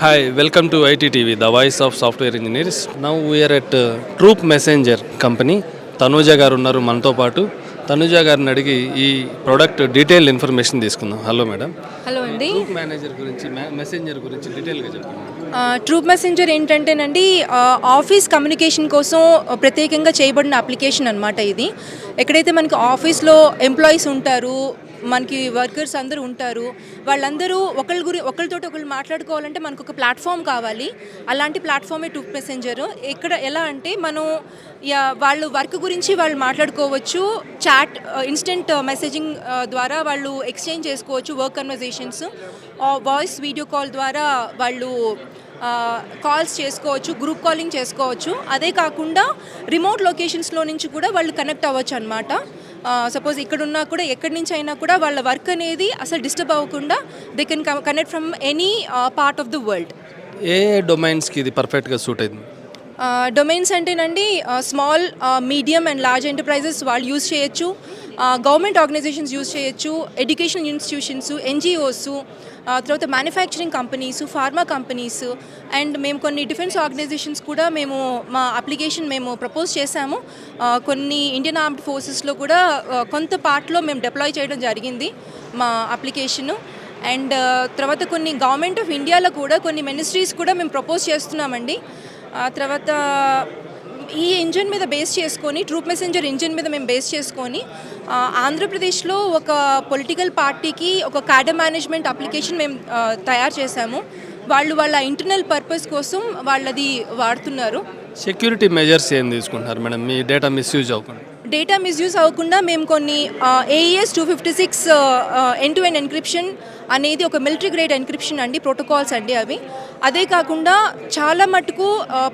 Hi, welcome to ITTV, the voice of software engineers. Now we are at Troop Messenger company. Tanuja గారు ఉన్నారు మనతో పాటు. తనూజ గారిని అడిగి ఈ ప్రోడక్ట్ డీటెయిల్ ఇన్ఫర్మేషన్ తీసుకుందాం. Hello madam. హలో అండి. ట్రూప్ మేనేజర్ గురించి మెసెంజర్ గురించి డీటెయిల్గా చెప్పండి. ట్రూప్ మెసెంజర్ ఏంటంటేనండి, ఆఫీస్ కమ్యూనికేషన్ కోసం ప్రత్యేకంగా చేయబడిన అప్లికేషన్ అనమాట ఇది. ఎక్కడైతే మనకి ఆఫీస్లో ఎంప్లాయీస్ ఉంటారు, మనకి వర్కర్స్ అందరూ ఉంటారు, వాళ్ళందరూ ఒకరితోటి ఒకళ్ళు మాట్లాడుకోవాలంటే మనకు ఒక ప్లాట్ఫామ్ కావాలి. అలాంటి ప్లాట్ఫామే ట్రూప్ మెసెంజర్. ఎలా అంటే మనం వాళ్ళు వర్క్ గురించి వాళ్ళు మాట్లాడుకోవచ్చు, చాట్ ఇన్స్టెంట్ మెసేజింగ్ ద్వారా వాళ్ళు ఎక్స్చేంజ్ చేసుకోవచ్చు work conversations, voice video call ద్వారా వాళ్ళు కాల్స్ చేసుకోవచ్చు, గ్రూప్ కాలింగ్ చేసుకోవచ్చు. అదే కాకుండా రిమోట్ లొకేషన్స్లో నుంచి కూడా వాళ్ళు కనెక్ట్ అవ్వచ్చు అనమాట. సపోజ్ ఇక్కడున్నా కూడా ఎక్కడి నుంచి అయినా కూడా వాళ్ళ వర్క్ అనేది అసలు డిస్టర్బ్ అవ్వకుండా they can connect from any part of the world. ఏ డొమైన్స్కి ఇది పర్ఫెక్ట్గా సూట్ అయింది? డొమైన్స్ అంటేనండి, small, medium and large enterprises వాళ్ళు యూజ్ చేయొచ్చు, గవర్నమెంట్ ఆర్గనైజేషన్స్ యూజ్ చేయొచ్చు, ఎడ్యుకేషనల్ ఇన్స్టిట్యూషన్స్, ఎన్జిఓస్, తర్వాత manufacturing companies, pharma companies, and మేము కొన్ని డిఫెన్స్ ఆర్గనైజేషన్స్ కూడా మా అప్లికేషన్ ప్రపోజ్ చేశాము. కొన్ని ఇండియన్ ఆర్మ్డ్ ఫోర్సెస్లో కూడా కొంత పార్ట్లో మేము డిప్లాయ్ చేయడం జరిగింది మా అప్లికేషను. అండ్ తర్వాత కొన్ని గవర్నమెంట్ ఆఫ్ ఇండియాలో కూడా కొన్ని మినిస్ట్రీస్ కూడా మేము ప్రపోజ్ చేస్తున్నామండి. తర్వాత ఈ ఇంజిన్ మీద బేస్ చేసుకొని, ట్రూప్ మెసెంజర్ ఇంజిన్ మీద మేము బేస్ చేసుకొని ఆంధ్రప్రదేశ్లో ఒక పొలిటికల్ పార్టీకి ఒక క్యాడర్ మేనేజ్మెంట్ అప్లికేషన్ మేము తయారు చేశాము. వాళ్ళ ఇంటర్నల్ పర్పస్ కోసం వాళ్ళది వాడుతున్నారు. సెక్యూరిటీ మెజర్స్ ఏం తీసుకుంటున్నారు మేడం మీ డేటా మిస్యూజ్ అవ్వకుండా? డేటా మిస్యూజ్ అవ్వకుండా మేము కొన్ని AES 256 end to end encryption అనేది ఒక మిలిటరీ గ్రేడ్ ఎన్క్రిప్షన్ అండి, ప్రోటోకాల్స్ అండి అవి. అదే కాకుండా చాలా మటుకు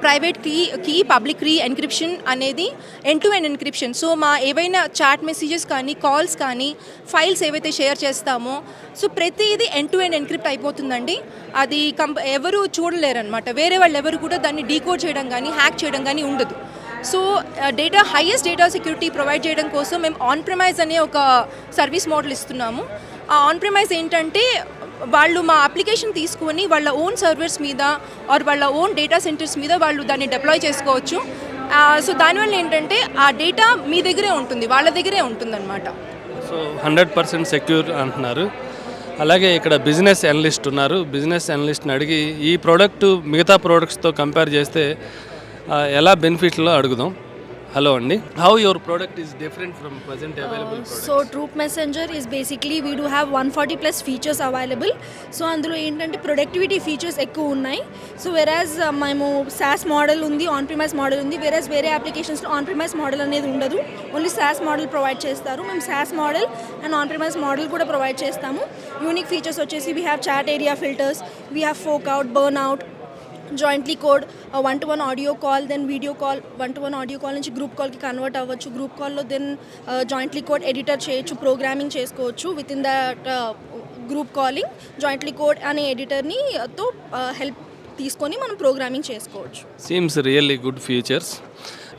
private key public key encryption అనేది end to end encryption. So ఏవైనా చాట్ మెసేజెస్ కానీ, కాల్స్ కానీ, ఫైల్స్ ఏవైతే షేర్ చేస్తామో, సో ప్రతిదీ ఎండ్ టు ఎండ్ ఎన్క్రిప్ట్ అయిపోతుందండి. అది ఎవరు చూడలేరనమాట. వేరే వాళ్ళు ఎవరు కూడా దాన్ని డీకోడ్ చేయడం కానీ, హ్యాక్ చేయడం కానీ ఉండదు. So highest data security provide చేయడం కోసం మేము ఆన్ ప్రెమైజ్ అనే ఒక సర్వీస్ మోడల్ ఇస్తున్నాము. ఆ ఆన్ ప్రెమైజ్ ఏంటంటే, వాళ్ళు మా అప్లికేషన్ తీసుకొని వాళ్ళ ఓన్ సర్వర్స్ మీద ఆర్ వాళ్ళ ఓన్ డేటా సెంటర్స్ మీద వాళ్ళు దాన్ని డిప్లాయ్ చేసుకోవచ్చు. సో దానివల్ల ఏంటంటే ఆ డేటా మీ దగ్గరే ఉంటుంది, వాళ్ళ దగ్గరే ఉంటుందన్నమాట. సో 100% సెక్యూర్ అంటున్నారు. అలాగే ఇక్కడ బిజినెస్ అనలిస్ట్ ఉన్నారు. బిజినెస్ అనలిస్ట్ని అడిగి ఈ ప్రోడక్ట్ మిగతా ప్రోడక్ట్స్తో కంపేర్ చేస్తే ఎలా బెనిఫిట్లో అడుగుదాం. హలో అండి, how your product is different from present available? So Troop Messenger is basically we do have 140+ features available. So అందులో ఏంటంటే ప్రొడక్టివిటీ ఫీచర్స్ ఎక్కువ ఉన్నాయి. సో వెరాజ్ మేము సాస్ మోడల్ ఉంది, ఆన్ ప్రిమైస్ మోడల్ ఉంది. వెరాజ్ వేరే అప్లికేషన్స్లో ఆన్ ప్రిమైస్ మోడల్ అనేది ఉండదు, ఓన్లీ సాస్ మోడల్ ప్రొవైడ్ చేస్తారు. మేము SaaS model and on premise model కూడా ప్రొవైడ్ చేస్తాము. యూనిక్ ఫీచర్స్ వచ్చేసి we have chat area filters, we have fork out, burn out, jointly code, 1-to-1 audio call, then video call, 1-to-1 audio call నుంచి group కాల్కి convert అవ్వచ్చు. Group కాల్లో then jointly code editor చేయొచ్చు, programming చేసుకోవచ్చు. Within that group calling jointly code అనే ఎడిటర్ని తో help తీసుకొని మనం ప్రోగ్రామింగ్ చేసుకోవచ్చు. Seems really good features.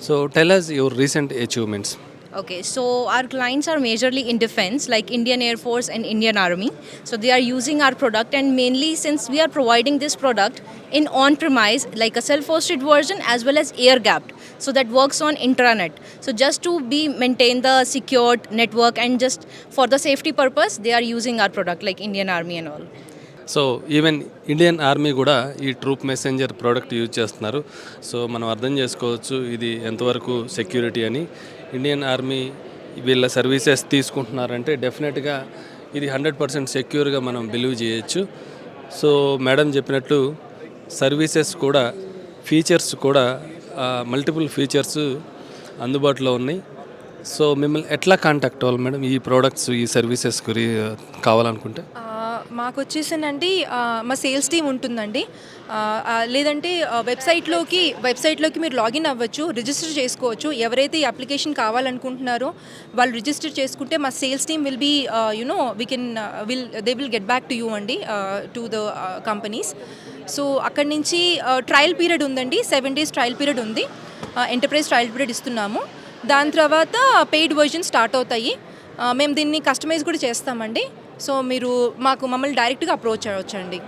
So tell us your recent achievements. Okay, so our clients are majorly in defense, like Indian Air Force and Indian Army. So they are using our product, and mainly since we are providing this product in on-premise, like a self-hosted version as well as air-gapped. So that works on intranet. So just to maintain the secured network and just for the safety purpose, they are using our product like Indian Army and all. So even Indian army కూడా ఈ troupe messenger product use చేస్తున్నారు. So మనం అర్థం చేసుకోవచ్చు ఇది ఎంతవరకు security అని. Indian army వీళ్ళ సర్వీసెస్ తీసుకుంటున్నారంటే డెఫినెట్గా ఇది 100% సెక్యూర్గా మనం బిలీవ్ చేయొచ్చు. సో మేడం చెప్పినట్లు సర్వీసెస్ కూడా, ఫీచర్స్ కూడా మల్టిపుల్ ఫీచర్స్ అందుబాటులో ఉన్నాయి. సో మిమ్మల్ని ఎట్లా కాంటాక్ట్ అవ్వాలి మేడం ఈ ప్రోడక్ట్స్, ఈ సర్వీసెస్ కావాలనుకుంటే? మాకు వచ్చేసానండి, మా సేల్స్ టీమ్ ఉంటుందండి. లేదంటే వెబ్సైట్లోకి మీరు లాగిన్ అవ్వచ్చు, రిజిస్టర్ చేసుకోవచ్చు. ఎవరైతే ఈ అప్లికేషన్ కావాలనుకుంటున్నారో వాళ్ళు రిజిస్టర్ చేసుకుంటే మా sales team will be they will get back to you అండి, టు ద కంపెనీస్. సో అక్కడి నుంచి ట్రయల్ పీరియడ్ ఉందండి, 7 days ట్రయల్ పీరియడ్ ఉంది. ఎంటర్ప్రైజ్ ట్రయల్ పీరియడ్ ఇస్తున్నాము. దాని తర్వాత పెయిడ్ వర్జన్ స్టార్ట్ అవుతాయి. మేము దీన్ని కస్టమైజ్ కూడా చేస్తామండి. సో మీరు మమ్మల్ని డైరెక్ట్గా అప్రోచ్ అవ్వచ్చండి.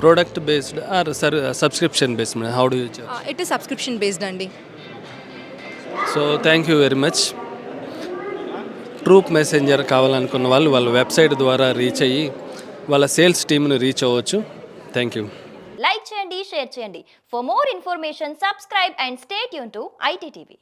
Product based or subscription based madam, how do you charge? It is subscription based అండి. So thank you very much. Troop messenger కావాలనుకున్న వాళ్ళు వాళ్ళ వెబ్సైట్ ద్వారా రీచ్ అయ్యి వాళ్ళ సేల్స్ టీమ్ని రీచ్ అవ్వచ్చు. Thank you. లైక్ చేయండి, షేర్ చేయండి. For more information subscribe and stay tune to ITTV.